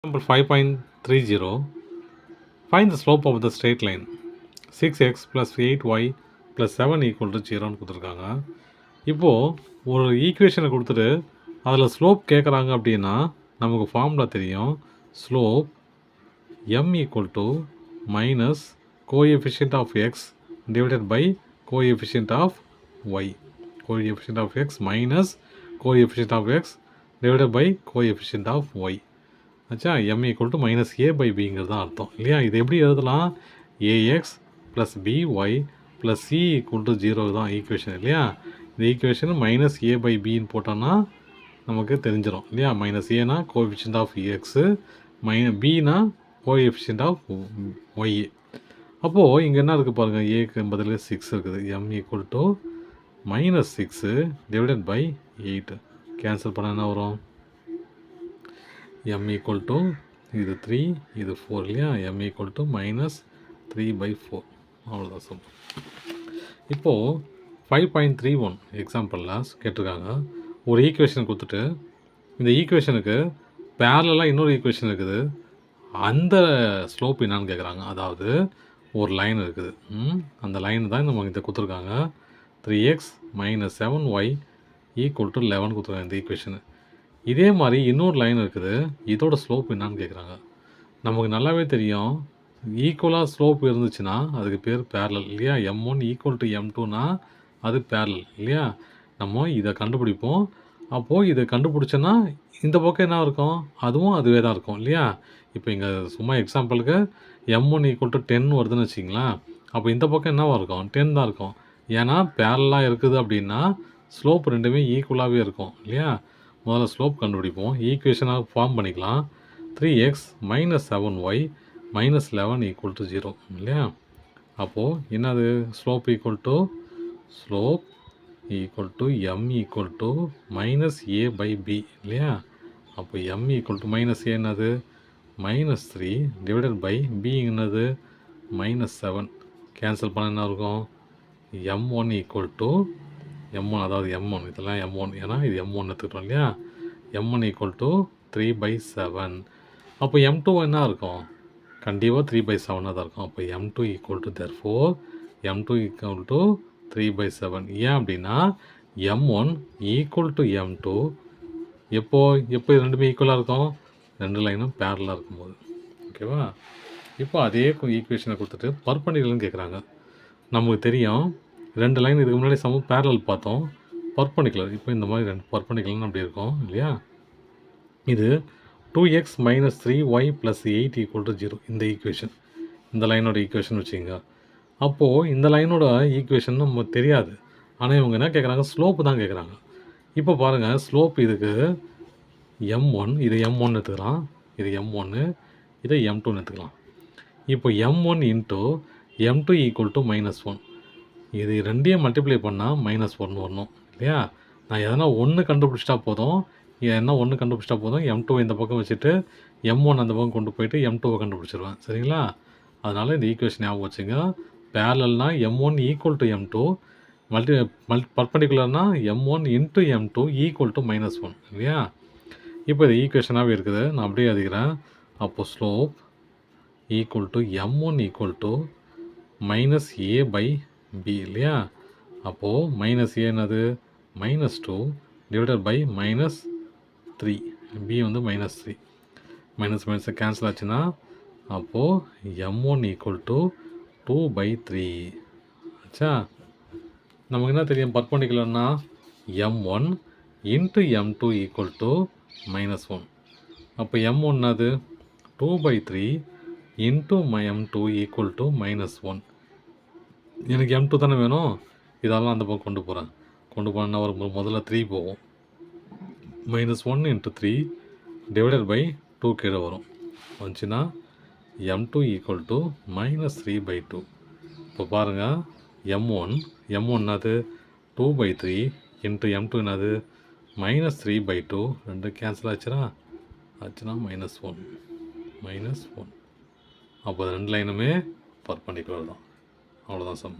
Example 5.30. Find the slope of the straight line 6x plus 8y plus 7 equal to 0ன்னு கொடுத்துருக்காங்க. இப்போது ஒரு ஈக்குவேஷனை கொடுத்துட்டு அதில் ஸ்லோப் கேட்குறாங்க அப்படின்னா நமக்கு ஃபார்முலா தெரியும். Slope m equal to minus coefficient of x divided by coefficient of y. Coefficient of x minus coefficient of x divided by coefficient of y. ஆச்சா, m equal to minus a by bங்கிறது தான் அர்த்தம் இல்லையா. இது எப்படி எழுதலாம்? ax plus by plus c equal to 0 தான் equation இல்லையா. இந்த ஈக்குவேஷன் மைனஸ் a by bன்னு போட்டோன்னா நமக்கு தெரிஞ்சிடும் இல்லையா. மைனஸ் ஏனா கோஎஃபிஷியன்ட் ஆஃப் எக்ஸு, பினா கோஎஃபிஷியன்ட் ஆஃப் ஒய். அப்போது இங்கே என்ன இருக்குது பாருங்கள், ஏக்கு பதில் 6 இருக்குது. m equal to minus 6 divided by 8 cancel பண்ண என்ன வரும்? m equal to இது 3 இது 4 இல்லையா. m equal to minus 3/4 அவ்வளோதான் சொல். இப்போது 5.31 எக்ஸாம்பிளில் கேட்டிருக்காங்க. ஒரு ஈக்குவேஷன் கொடுத்துட்டு இந்த ஈக்குவேஷனுக்கு பேரலாக இன்னொரு ஈக்குவேஷன் இருக்குது, அந்த ஸ்லோப் என்னான்னு கேட்குறாங்க. அதாவது ஒரு லைன் இருக்குது, அந்த லைன் தான் நம்ம இதை கொடுத்துருக்காங்க. 3x minus 7y equal to 11 கொடுத்துருக்காங்க இந்த ஈக்குவேஷனு. இதே மாதிரி இன்னொரு லைன் இருக்குது, இதோட ஸ்லோப் என்னான்னு கேட்குறாங்க. நமக்கு நல்லாவே தெரியும், ஈக்குவலாக ஸ்லோப் இருந்துச்சுன்னா அதுக்கு பேர் பேரலல் இல்லையா. m1 ஈக்குவல் டு m2னா அது பேரலல் இல்லையா. நம்ம இதை கண்டுபிடிப்போம். அப்போது இதை கண்டுபிடிச்சோன்னா இந்த பக்கம் என்ன இருக்கும், அதுவும் அதுவே தான் இருக்கும் இல்லையா. இப்போ இங்கே சும்மா எக்ஸாம்பிளுக்கு m1 ஈக்குவல் டு 10 வருதுன்னு வச்சிங்களேன். அப்போ இந்த பக்கம் என்னவாக இருக்கும், 10 தான் இருக்கும். ஏன்னா பேரலாக இருக்குது அப்படின்னா ஸ்லோப் ரெண்டுமே ஈக்குவலாகவே இருக்கும் இல்லையா. முதல்ல ஸ்லோப் கண்டுபிடிப்போம், ஈக்குவேஷனாக ஃபார்ம் பண்ணிக்கலாம். 3x minus 7y minus 11 equal to 0 இல்லையா. அப்போது என்னது, slope equal to m equal to minus a by b இல்லையா. அப்போ m equal to minus a என்னது minus 3 divided by b என்னது minus 7 கேன்சல் பண்ண என்ன இருக்கும், m1 equal to m1, அதாவது m1 இதெல்லாம் m1 ஏன்னா இது m1 எடுத்துக்கிட்டோம் இல்லையா. m1 equal to 3/7. அப்போ m2 என்ன இருக்கும், கண்டிப்பாக 3/7 தான் இருக்கும். அப்போ m2 equal to therefore m2 equal to 3/7. ஏன் அப்படின்னா m1 equal to m2 எப்போ ரெண்டுமே ஈக்குவலாக இருக்கும், ரெண்டு லைனும் பேரலாக இருக்கும்போது. ஓகேவா. இப்போ அதே ஈக்குவேஷனை கொடுத்துட்டு பர்பண்டிகுலர்னு கேட்குறாங்க. நமக்கு தெரியும் ரெண்டு லைன் இதுக்கு முன்னாடி பேரலல் பார்த்தோம், பர்பண்டிகுலர். இப்போ இந்த மாதிரி ரெண்டு பர்பண்டிகுலர்னு அப்படி இருக்கும் இல்லையா. இது 2x minus 3y plus 8 equal to 0 இந்த ஈக்குவேஷன், இந்த லைனோட ஈக்குவேஷன் வச்சுங்க. அப்போது இந்த லைனோட ஈக்குவேஷன் நம்ம தெரியாது, ஆனால் இவங்க என்ன கேட்குறாங்க, ஸ்லோப்பு தான் கேட்குறாங்க. இப்போ பாருங்கள், ஸ்லோப் இதுக்கு m1, இது m1 எடுத்துக்கலாம், இது m1, இதை m2 எடுத்துக்கலாம். இப்போ m1 into m2 equal to -1. இது ரெண்டையும் மல்டிப்ளை பண்ணால் -1 வரணும் இல்லையா. நான் எதனா ஒன்று கண்டுபிடிச்சிட்டா போதும், m2 இந்த பக்கம் வச்சுட்டு m1 அந்த பக்கம் கொண்டு போயிட்டு m2வை கண்டுபிடிச்சிருவேன் சரிங்களா. அதனால் இந்த ஈக்குவேஷன் ஞாபகம் வச்சுங்க. பேரலல்னா m1 equal to m2, பர்பண்டிகுலர்னா m1 into m2 equal to -1 இல்லையா. இப்போ இது ஈக்குவேஷனாகவே இருக்குது, நான் அப்படியே எழுதிக்கிறேன். அப்போது slope equal to m1 equal to minus a by b இல்லையா. அப்போது மைனஸ் a என்னது -2 டிவைடட் பை -3, b வந்து -3, மைனஸ் கேன்சல் ஆச்சுன்னா அப்போது m1 ஈக்குவல் டு 2/3 ஆச்சா. நமக்கு என்ன தெரியும், பர்பண்டிகுலர்னா m1 into m2 equal to -1. அப்போ m1 அது 2/3 இன்ட்டு m2 ஈக்குவல் டு -1. எனக்கு m2 தானே வேணும், இதெல்லாம் அந்த பக்கம் கொண்டு போனேன்னா ஒரு முதல்ல 3 போகும், -1 இன்ட்டு 3 டிவைடட் பை 2 கீழே வரும், வந்துச்சுன்னா m2 ஈக்குவல் டு -3/2. இப்போ பாருங்கள், m1 அது 2/3 இன்ட்டு m2 என்னது -3/2, ரெண்டு கேன்சல் ஆச்சுன்னா -1. அப்போ ரெண்டு லைனுமே பர்பண்டிகுலர் தான். அவ்வளோதான் சம்.